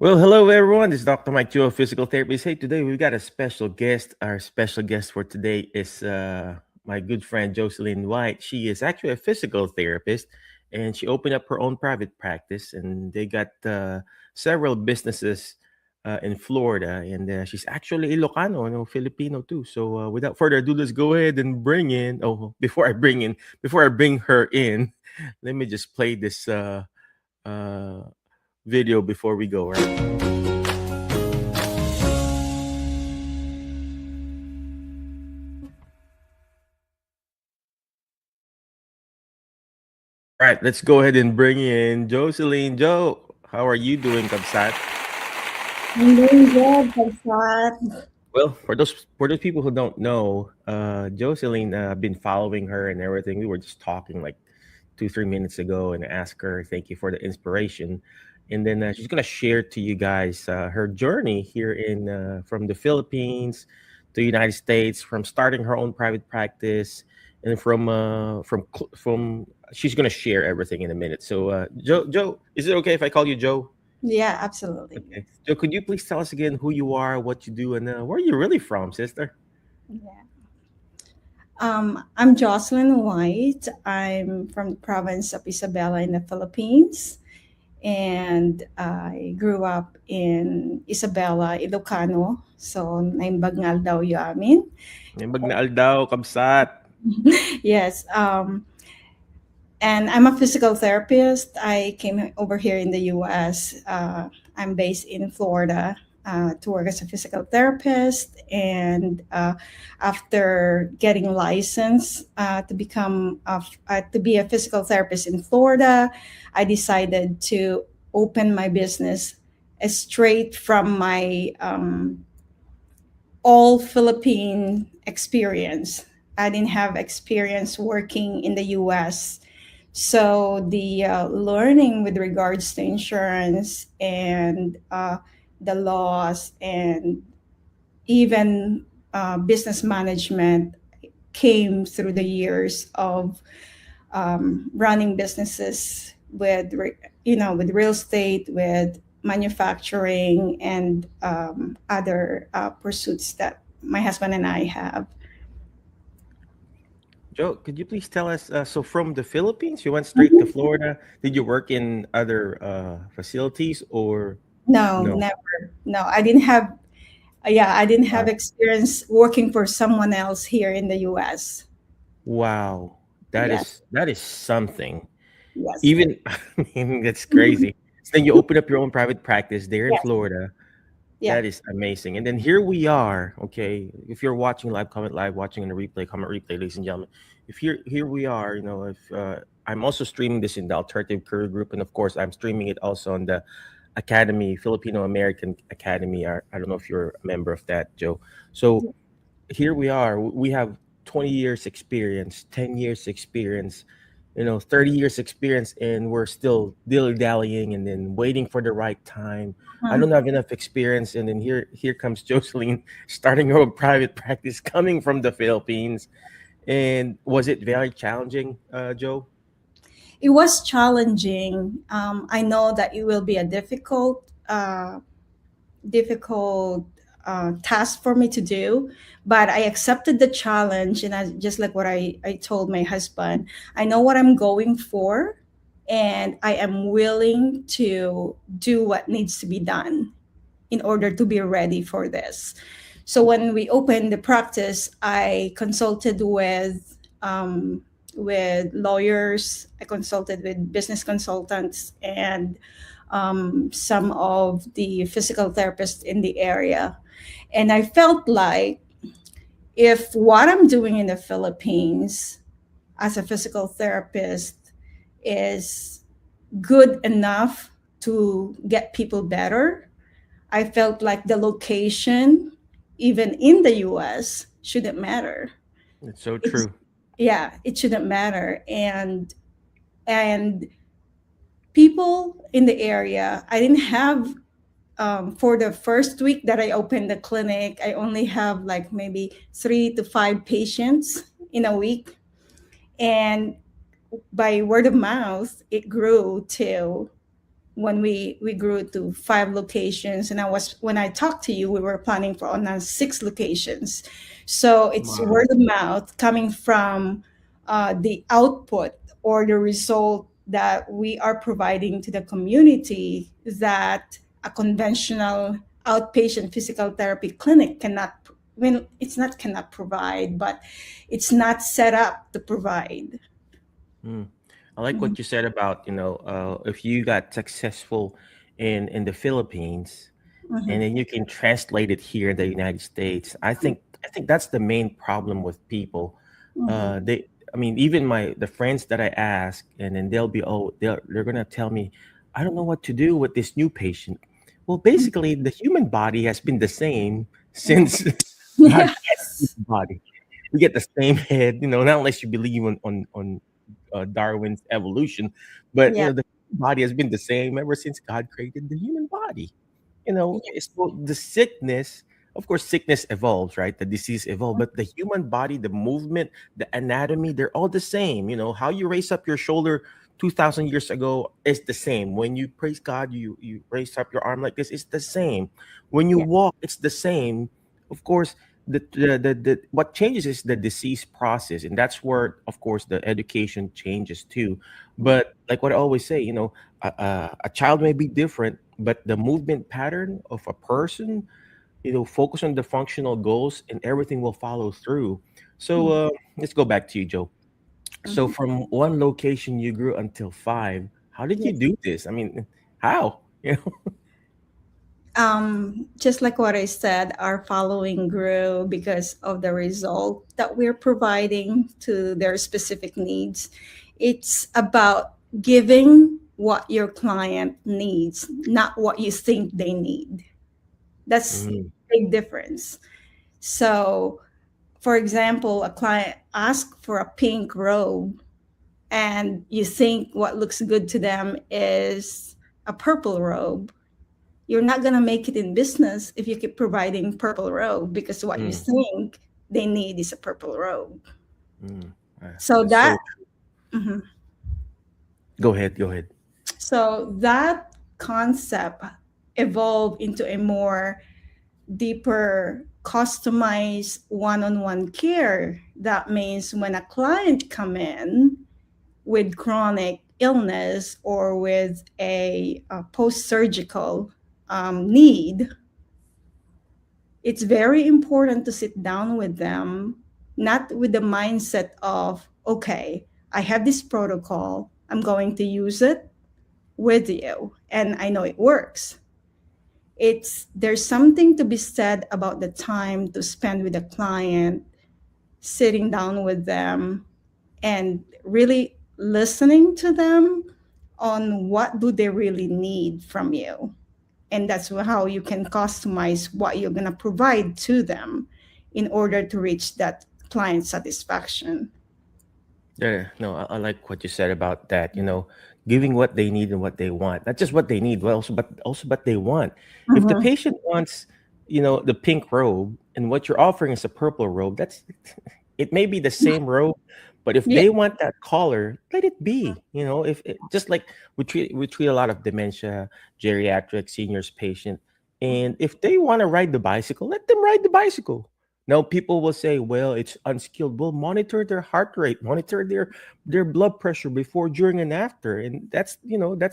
Well, hello everyone. This is Dr. Mike Joe, physical therapist. Hey, today we've got a special guest. Our special guest for today is my good friend Jocelyn White. She is actually a physical therapist, and she opened up her own private practice. And they got several businesses in Florida. And she's actually Ilocano, Filipino too. So without further ado, let's go ahead and bring in. Oh, before I bring her in, let me just play this uh, video before we go. Right. All right, let's go ahead and bring in Jocelyn. Joe, how are you doing, Kabsat? I'm doing good, Prasad. Well, for those people who don't know, Jocelyn, I've been following her and everything. We were just talking like 2 3 minutes ago, and I asked her, "Thank you for the inspiration," and then she's gonna share to you guys her journey here in from the Philippines to the United States, from starting her own private practice, and from she's gonna share everything in a minute. So, Joe, is it okay if I call you Joe? Yeah, absolutely. Okay. So could you please tell us again who you are, what you do, and where are you really from, sister? Yeah. I'm Jocelyn White. I'm from the province of Isabela in the Philippines. And I grew up in Isabela, Ilocano. So, naimbagnal daw yu amin. May magnaal daw, kabsat. Yes. And I'm a physical therapist. I came over here in the US. I'm based in Florida to work as a physical therapist. And after getting licensed to be a physical therapist in Florida, I decided to open my business straight from my all Philippine experience. I didn't have experience working in the US, so the learning with regards to insurance and the laws and even business management came through the years of running businesses with with real estate, with manufacturing, and other pursuits that my husband and I have. Joe, could you please tell us? So from the Philippines, you went straight to Florida. Did you work in other facilities or No, no? never. No, I didn't have. Yeah, I didn't have Wow. experience working for someone else here in the U.S. Wow. Yes, That is something. yes, Even I mean, that's crazy. So then you open up your own private practice there in yes, Florida. yeah. That is amazing. And then here we are. Okay, if you're watching live, comment live. Watching in the replay, comment replay, ladies and gentlemen. If here we are. If I'm also streaming this in the Alternative Career Group, and of course I'm streaming it also on the Academy, Filipino American Academy. I don't know if you're a member of that, Joe. So here we are. We have 20 years experience, 10 years experience, 30 years experience, and we're still dilly dallying and then waiting for the right time. I Uh-huh. don't have enough experience, and then here comes Jocelyn starting her own private practice, coming from the Philippines. And was it very challenging, Joe? It was challenging. I know that it will be a difficult task for me to do, but I accepted the challenge. And just like what I told my husband, I know what I'm going for, and I am willing to do what needs to be done in order to be ready for this. So when we opened the practice, I consulted with lawyers. I consulted with business consultants and some of the physical therapists in the area. And I felt like if what I'm doing in the Philippines as a physical therapist is good enough to get people better, I felt like the location, even in the US, shouldn't matter. It's so It's true. yeah, it shouldn't matter. And people in the area, I didn't have for the first week that I opened the clinic, I only have like maybe 3 to 5 patients in a week. And by word of mouth, it grew to when we grew to 5 locations, and when I talked to you, we were planning for on 6 locations. So it's Wow. word of mouth coming from the output or the result that we are providing to the community that a conventional outpatient physical therapy clinic cannot, when it's not cannot provide, but it's not set up to provide. Mm. I like Mhm, what you said about, if you got successful in the Philippines, mhm, and then you can translate it here in the United States. I think that's the main problem with people. mhm, They, I mean, even the friends that I ask, and then they'll be, oh, they're gonna tell me, I don't know what to do with this new patient. Well, mhm, basically, the human body has been the same mhm. since God created the Yes. human body. We get the same head, not unless you believe on Darwin's evolution, but Yeah. the body has been the same ever since God created the human body. It's Yes. the sickness. Of course, sickness evolves, right? The disease evolves, but the human body, the movement, the anatomy, they're all the same. How you raise up your shoulder 2,000 years ago is the same. When you praise God, you raise up your arm like this, it's the same. When you Yeah. walk, it's the same. Of course, the what changes is the disease process, and that's where, of course, the education changes too. But like what I always say, a child may be different, but the movement pattern of a person, focus on the functional goals, and everything will follow through. So Mhm, let's go back to you, Joe. So mhm. from one location you grew until five. How did you Yes. do this? I mean, how? Just like what I said, our following grew because of the result that we're providing to their specific needs. It's about giving what your client needs, not what you think they need. That's Mm, a big difference. So, for example, a client asks for a pink robe, and you think what looks good to them is a purple robe. You're not going to make it in business if you keep providing purple robe, because what you mm, think they need is a purple robe. mm. So That's that so true. mhm. Go ahead. Go ahead. So that concept evolved into a more deeper customized one-on-one care. That means when a client come in with chronic illness or with a post-surgical need, it's very important to sit down with them, not with the mindset of, okay, I have this protocol, I'm going to use it with you, and I know it works. It's There's something to be said about the time to spend with the client, sitting down with them, and really listening to them on what do they really need from you. And that's how you can customize what you're going to provide to them in order to reach that client satisfaction. Yeah, no, I like what you said about that. Giving what they need and what they want, not just what they need, but also what they want. If the Mhm. patient wants, the pink robe, and what you're offering is a purple robe, that's it may be the same robe, but if Yeah. they want that color, let it be. If just like we treat a lot of dementia, geriatric, seniors patient, and if they want to ride the bicycle, let them ride the bicycle. No, people will say, well, it's unskilled. Well, monitor their heart rate, monitor their blood pressure before, during, and after. And that's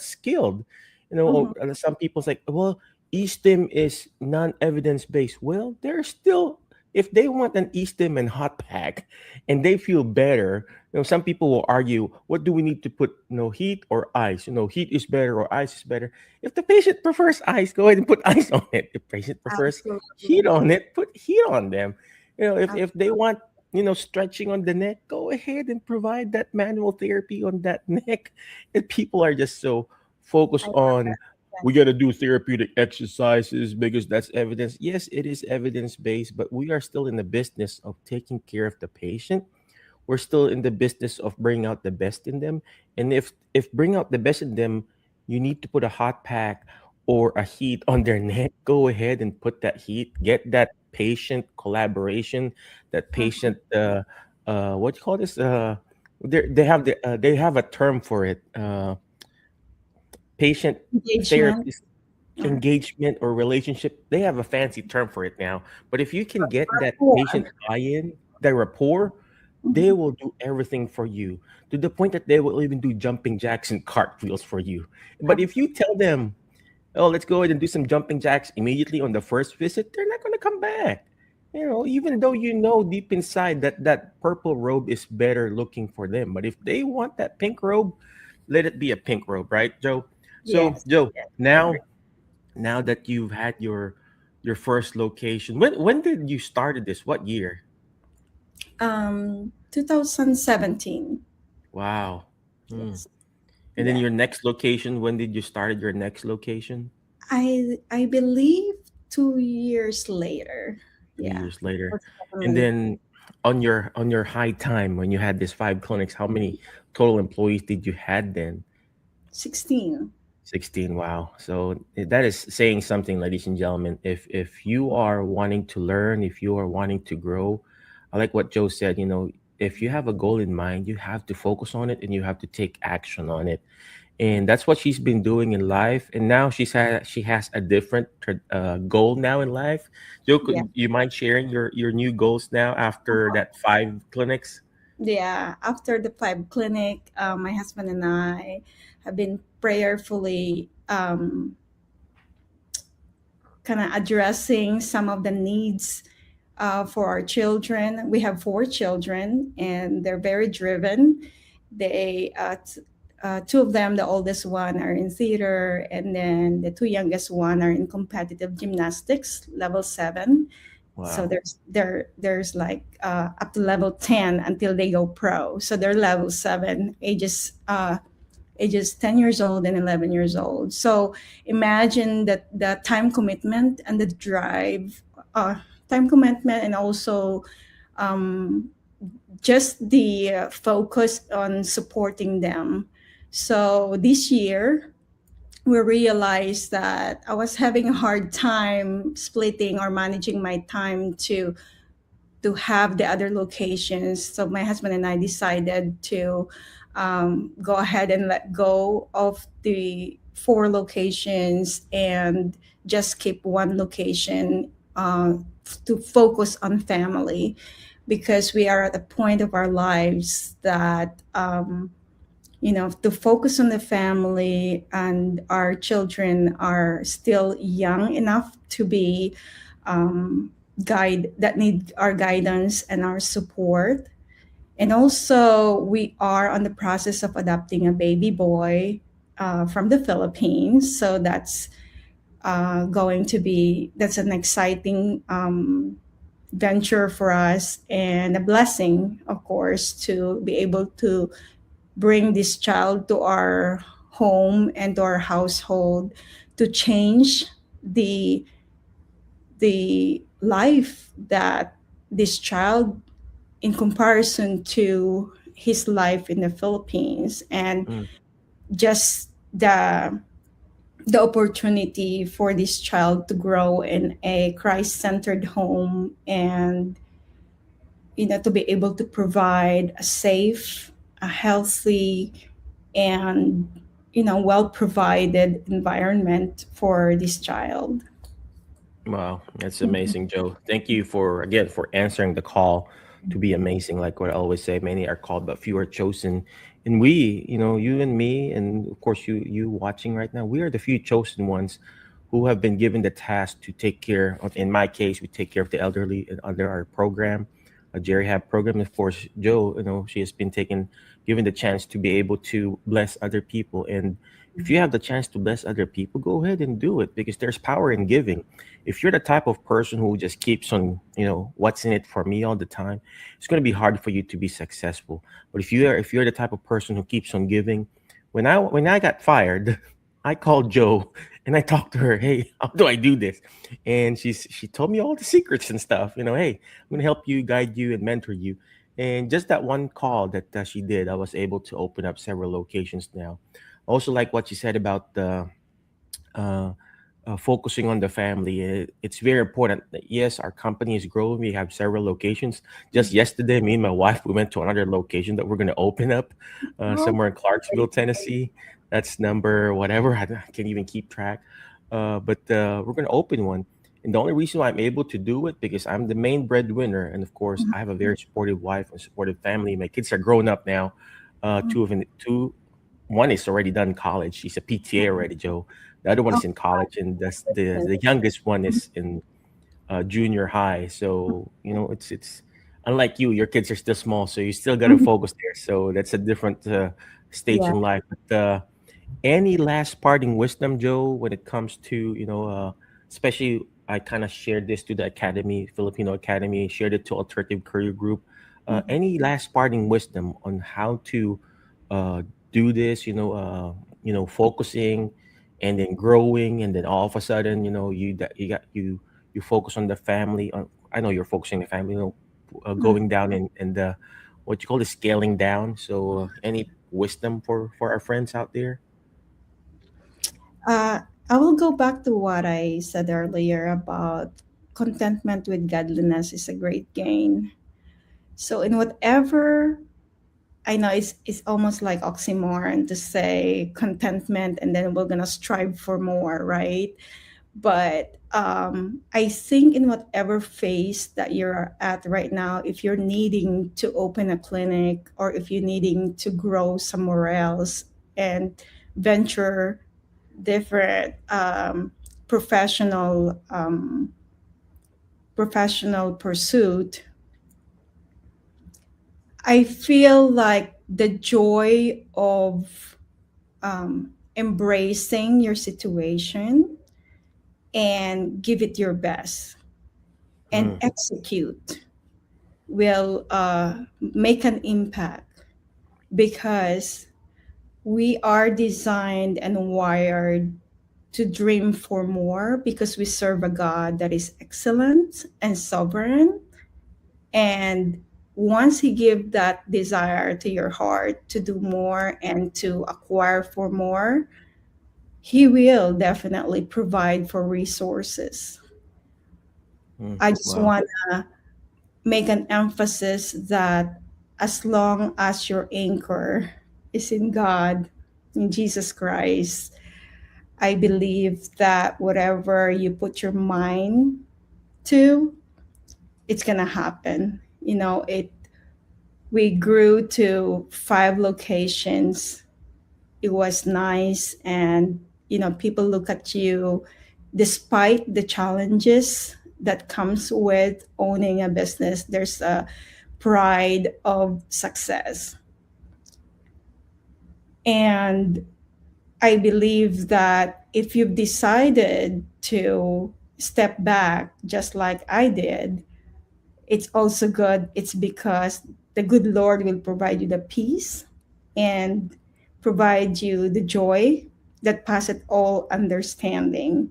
skilled. Mhm. Some people's like, well, eSTIM is non-evidence based. Well, they're still, if they want an eSTIM and hot pack and they feel better, some people will argue, what do we need to put, heat or ice? Heat is better or ice is better. If the patient prefers ice, go ahead and put ice on it. If patient prefers heat Absolutely. on it, put heat on them. Ab- If they want, stretching on the neck, go ahead and provide that manual therapy on that neck. And people are just so I focused love on, that. Yeah. we got to do therapeutic exercises because that's evidence. Yes, it is evidence based, but we are still in the business of taking care of the patient. We're still in the business of bringing out the best in them. And if bring out the best in them, you need to put a hot pack or a heat on their neck, go ahead and put that heat. Get that patient collaboration, that Mhm. patient what do you call this? They have a term for it. patient engagement. therapist uh, engagement or relationship. They have a fancy term for it now. But if you can get that patient Rapport. buy-in, the rapport, they Mhm. will do everything for you to the point that they will even do jumping jacks and cartwheels for you. But if you tell them, oh, let's go ahead and do some jumping jacks immediately on the first visit, they're not going to come back. Even though you know deep inside that that purple robe is better looking for them. But if they want that pink robe, let it be a pink robe, right, Joe? So, Yes, Joe, yes, I agree. now that you've had your first location, when did you started this? What year? 2017. Wow. Hmm. Yes. And then Yeah. your next location, when did you started your next location? I believe 2 years later. Yeah. 2 years later. Was And definitely then on your high time when you had these 5 clinics, how many total employees did you had then? 16. 16. Wow. So that is saying something, ladies and gentlemen. If you are wanting to learn, if you are wanting to grow, I like what Joe said, if you have a goal in mind, you have to focus on it and you have to take action on it. And that's what she's been doing in life. And now she has a different goal now in life. Joe, Yeah. could you mind sharing your new goals now after that 5 clinics? Yeah. After the 5 clinic, my husband and I have been prayerfully kind of addressing some of the needs for our children. We have 4 children, and they're very driven. Two of them, the oldest one, are in theater, and then the two youngest one are in competitive gymnastics, level 7. So Wow. there's like up to level 10 until they go pro. So they're level 7, ages 10 years old and 11 years old. So imagine that the time commitment and the drive, uh, time commitment, and also um, just the focus on supporting them. So this year, we realized that I was having a hard time splitting or managing my time to have the other locations. So my husband and I decided to go ahead and let go of the 4 locations and just keep one location to focus on family, because we are at a point of our lives that to focus on the family, and our children are still young enough to be um, guide that need our guidance and our support. And also, we are on the process of adopting a baby boy from the Philippines. So that's an exciting venture for us, and a blessing, of course, to be able to bring this child to our home and to our household, to change the life that this child, in comparison to his life in the Philippines, and Mm. just the opportunity for this child to grow in a Christ-centered home, and to be able to provide a safe, a healthy, and well provided environment for this child. Wow, that's amazing, Joe. Thank you for again for answering the call to be amazing. Like what I always say, many are called, but few are chosen. And we, you and me, and of course you watching right now, we are the few chosen ones who have been given the task to take care of. In my case, we take care of the elderly under our program, a Jerry program. Of course, Joe, she has been given the chance to be able to bless other people. And if you have the chance to bless other people, go ahead and do it because there's power in giving. If you're the type of person who just keeps on, what's in it for me all the time, it's going to be hard for you to be successful. But if you're the type of person who keeps on giving, when I got fired, I called Joe and I talked to her. Hey, how do I do this? And she told me all the secrets and stuff. Hey, I'm going to help you, guide you, and mentor you. And just that one call that she did, I was able to open up several locations now. Also, like what you said about the uh, focusing on the family. It's very important. Yes, our company is growing. We have several locations. Just yesterday, me and my wife, we went to another location that we're going to open up Oh, somewhere in Clarksville, Tennessee. That's number whatever. I can't even keep track. But we're going to open one. And the only reason why I'm able to do it because I'm the main breadwinner, and of course, I have a very supportive wife and supportive family. My kids are grown up now. Two, one is already done college. She's a PTA already, Joe. The other one oh, is in college, and the youngest one is in junior high. So it's unlike you. Your kids are still small, so you still got to focus there. So that's a different stage yeah. in life. But any last parting wisdom, Joe, when it comes to especially I kind of shared this to the academy, Filipino Academy, shared it to Alternative Career Group. Any last parting wisdom on how to uh, do this? Focusing and then growing, and then all of a sudden, you focus on the family. I know you're focusing on the family. Going down and what you call the scaling down. So, any wisdom for our friends out there? Uh, I will go back to what I said earlier about contentment with godliness is a great gain. So, in whatever, I know it's almost like oxymoron to say contentment and then we're going to strive for more, right? But I think in whatever phase that you're at right now, if you're needing to open a clinic or if you're needing to grow somewhere else and venture different professional pursuit, I feel like the joy of embracing your situation and give it your best and Mm, execute will make an impact because we are designed and wired to dream for more because we serve a God that is excellent and sovereign. And once He gives that desire to your heart to do more and to acquire for more, He will definitely provide for resources. I just wow. want to make an emphasis that as long as your anchor is in God, in Jesus Christ, I believe that whatever you put your mind to, it's gonna happen. It we grew to 5 locations. It was nice, and people look at you despite the challenges that comes with owning a business. There's a pride of success. And I believe that if you've decided to step back, just like I did, it's also good. It's because the good Lord will provide you the peace and provide you the joy that passeth all understanding.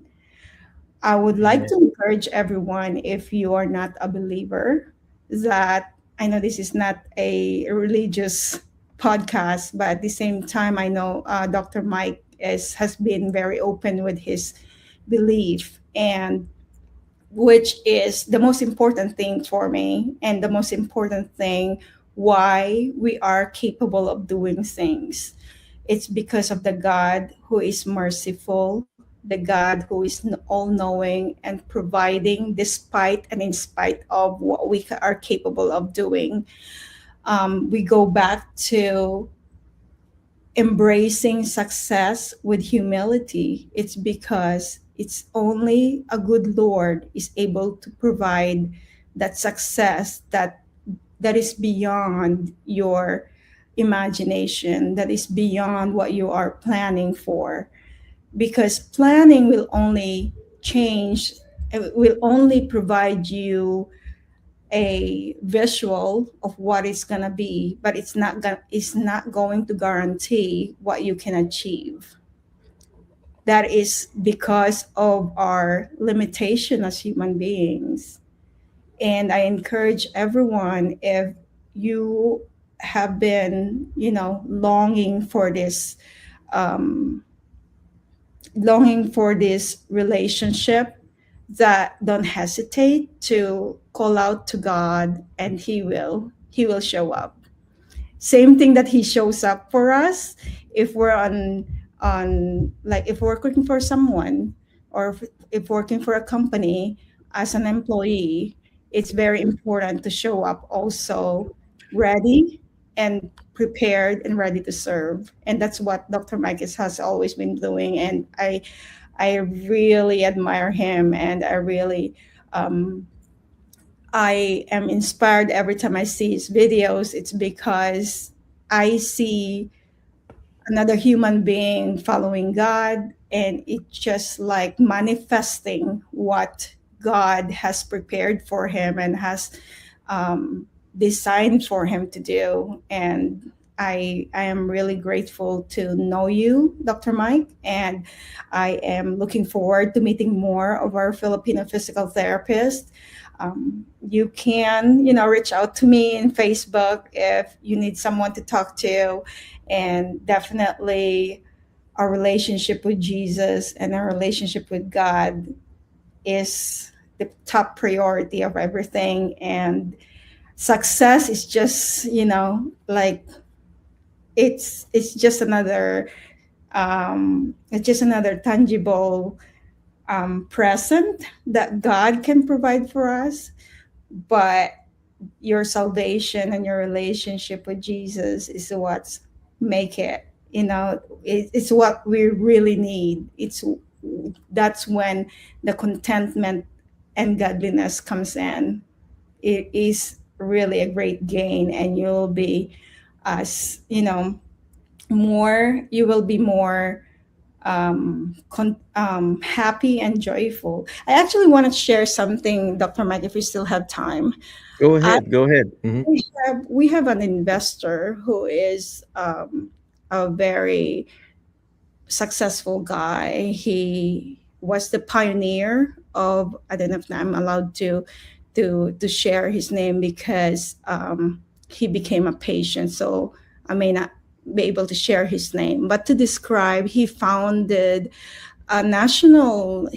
I would like Amen. to encourage everyone, if you are not a believer, that I know this is not a religious podcast, but at the same time, I know Dr. Mike has been very open with his belief, and which is the most important thing for me, and the most important thing why we are capable of doing things. It's because of the God who is merciful, the God who is all knowing and providing despite and in spite of what we are capable of doing. We go back to embracing success with humility. It's because it's only a good Lord is able to provide that success that is beyond your imagination, that is beyond what you are planning for. Because planning will only change, it will only provide you a visual of what it's going to be, but it's not going to guarantee what you can achieve. That is because of our limitation as human beings. And I encourage everyone, if you have been longing for this um, longing for this relationship, that don't hesitate to call out to God, and he will show up. Same thing that he shows up for us if we're on like if we're working for someone, or if working for a company as an employee. It's very important to show up also ready and prepared and ready to serve, and that's what Dr. Mikes has always been doing. And I really admire him, and I am inspired every time I see his videos. It's because I see another human being following God, and it's just like manifesting what God has prepared for him and has um, designed for him to do. And I am really grateful to know you, Dr. Mike, and I am looking forward to meeting more of our Filipino physical therapists. You can, reach out to me in Facebook if you need someone to talk to, and definitely our relationship with Jesus and our relationship with God is the top priority of everything. And success is just, like it's just another tangible present that God can provide for us. But your salvation and your relationship with Jesus is what's make it. It's what we really need. That's when the contentment and godliness comes in. It is really a great gain, and you'll be as more you will be more happy and joyful. I actually want to share something, Dr. Mike, if we still have time. Go I ahead. Go ahead. we have an investor who is a very successful guy. He was the pioneer of, I don't know if I'm allowed to share his name, because he became a patient, so I may not be able to share his name. But to describe, he founded a national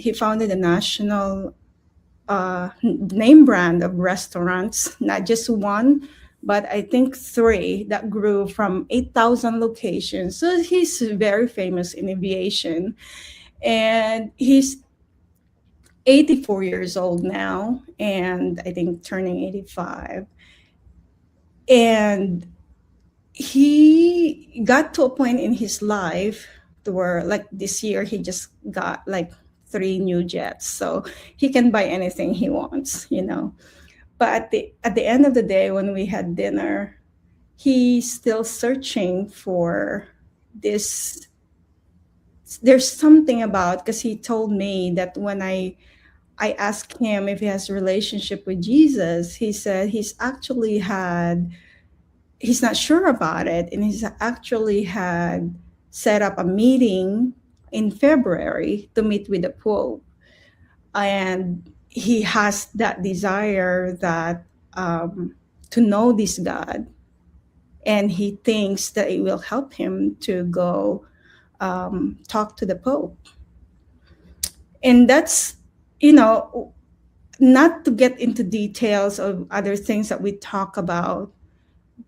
name brand of restaurants, not just one, but I think three, that grew from 8,000 locations. So he's very famous in aviation. And he's 84 years old now, and I think turning 85. And he got to a point in his life to where, like this year, he just got like three new jets. So he can buy anything he wants. But at the end of the day, when we had dinner, he's still searching for this. There's something about, because he told me that when I asked him if he has a relationship with Jesus, he said he's not sure about it, and he's actually had set up a meeting in February to meet with the Pope, and he has that desire that to know this God, and he thinks that it will help him to go talk to the Pope. And that's, not to get into details of other things that we talk about,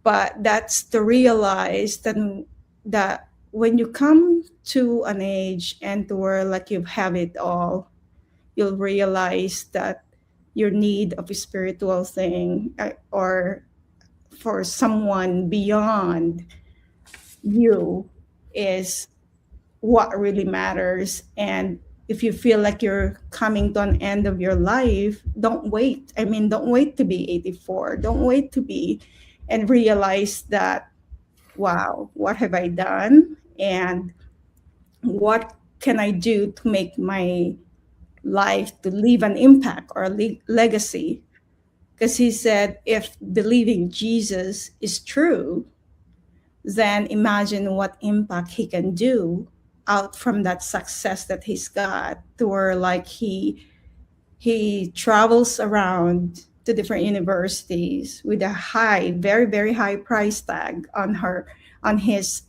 but that's to realize that when you come to an age and to where like you have it all, you'll realize that your need of a spiritual thing, or for someone beyond you, is what really matters. And if you feel like you're coming to an end of your life, don't wait. I mean, don't wait to be 84. Don't wait to be and realize that, wow, what have I done? And what can I do to make my life to leave an impact or legacy? Because he said, if believing Jesus is true, then imagine what impact he can do out from that success that he's got, to where like he travels around to different universities with a high, very very high price tag on his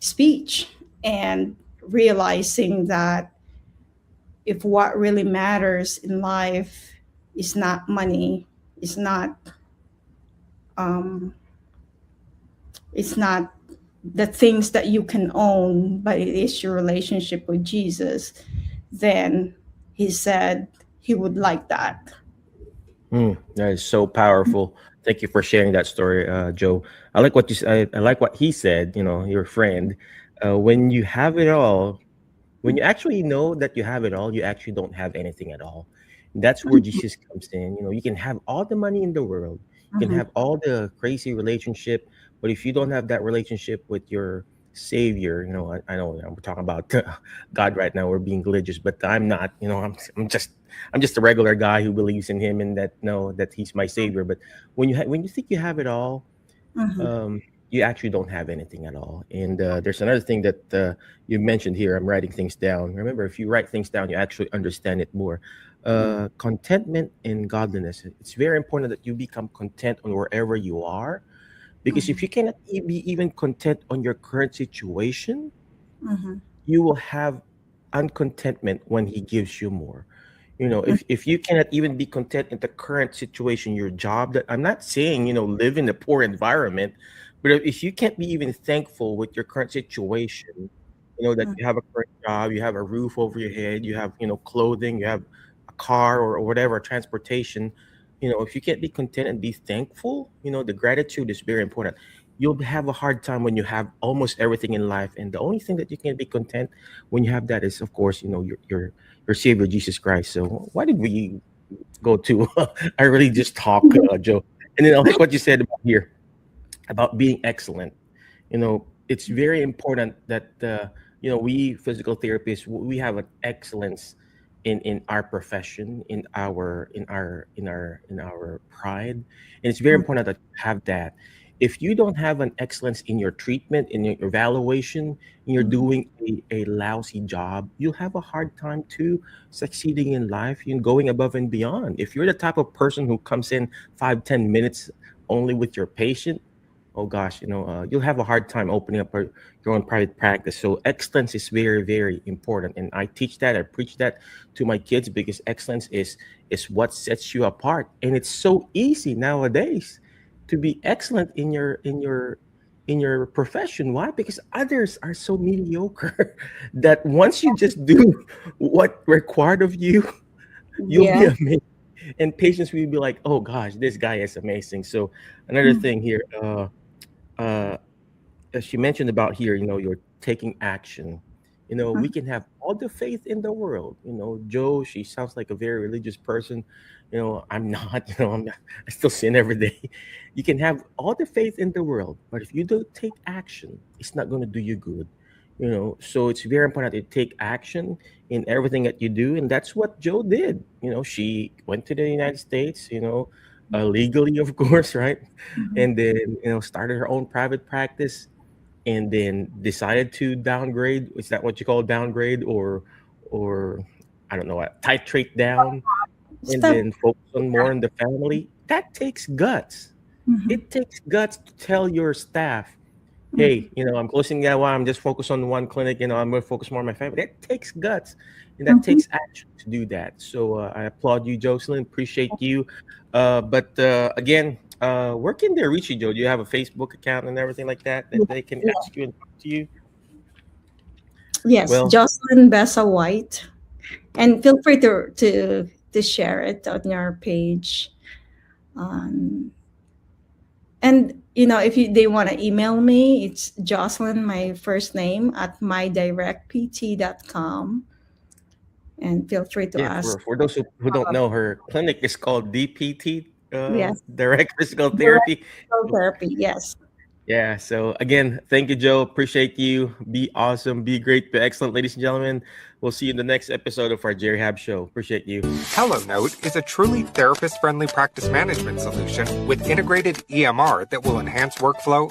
speech, and realizing that if what really matters in life is not money, is not um, it's not the things that you can own, but it is your relationship with Jesus, then he said he would like that. That is so powerful. Thank you for sharing that story, Joe. I like what I like what he said. Your friend. When you have it all, when you actually know that you have it all, you actually don't have anything at all. That's where Jesus comes in. You can have all the money in the world, you can Mhm, have all the crazy relationship, but if you don't have that relationship with your Savior, I know we're talking about God right now. We're being religious, but I'm not. I'm just a regular guy who believes in Him and that know that He's my Savior. But when you think you have it all, mhm, um, you actually don't have anything at all. And there's another thing that you mentioned here. I'm writing things down. Remember, if you write things down, you actually understand it more. Contentment and godliness. It's very important that you become content on wherever you are, because if mhm, you cannot be even content on your current situation, mhm, you will have uncontentment when He gives you more. mhm, If you cannot even be content in the current situation, your job, that I'm not saying, live in a poor environment, but if you can't be even thankful with your current situation, that mhm, you have a current job, you have a roof over your head, you have, clothing, you have a car or whatever, transportation, if you can't be content and be thankful, the gratitude is very important. You'll have a hard time when you have almost everything in life. And the only thing that you can be content when you have that is, of course, your Savior Jesus Christ. So why did we go to? I really just talk, Joe. And then I like what you said about here about being excellent. It's very important that we physical therapists, we have an excellence in our profession, in our pride, and it's very important that you have that. If you don't have an excellence in your treatment, in your evaluation, and you're mhm, doing a lousy job, you'll have a hard time to succeeding in life and going above and beyond. If you're the type of person who comes in 5-10 minutes only with your patient, oh gosh, you'll have a hard time opening up your own private practice. So excellence is very, very important, and I teach that, I preach that to my kids, because excellence is what sets you apart. And it's so easy nowadays to be excellent in your profession. Why? Because others are so mediocre that once you just do what required of you, you'll be yeah. amazed. And patients will be like, oh gosh, this guy is amazing. So another Mhm, thing here, uh, as she mentioned about here, you're taking action. We mhm, can have all the faith in the world. Joe, she sounds like a very religious person. I'm not. I still sin every day. You can have all the faith in the world, but if you don't take action, it's not going to do you good. So it's very important to take action in everything that you do, and that's what Joe did. She went to the United States. Legally, of course, right? mhm. And then started her own private practice, and then decided to downgrade. Is that what you call downgrade, or I don't know what, titrate down, and Step. then focus on more on the family? That takes guts. Mhm, It takes guts to tell your staff, mhm, hey, I'm closing that one. I'm just focused on one clinic. I'm going to focus more on my family. That takes guts, and that mhm. takes action to do that. So I applaud you, Jocelyn. Appreciate you. But again, where can they reach you, Joe? Do you have a Facebook account and everything like that they can Yeah. ask you and talk to you? Yes, Well, Jocelyn Bessa White, and feel free to share it on your page. Um, and if they want to email me, it's Jocelyn, my first name, at mydirectpt.com, and feel free to yeah, ask. for those who don't know, her clinic is called DPT, Yes, Direct Physical direct Therapy. physical therapy. Yes. Yeah. So again, thank you, Joe. Appreciate you. Be awesome. Be great. Be excellent, ladies and gentlemen. We'll see you in the next episode of our Jerry Hab Show. Appreciate you. HelloNote is a truly therapist-friendly practice management solution with integrated EMR that will enhance workflow,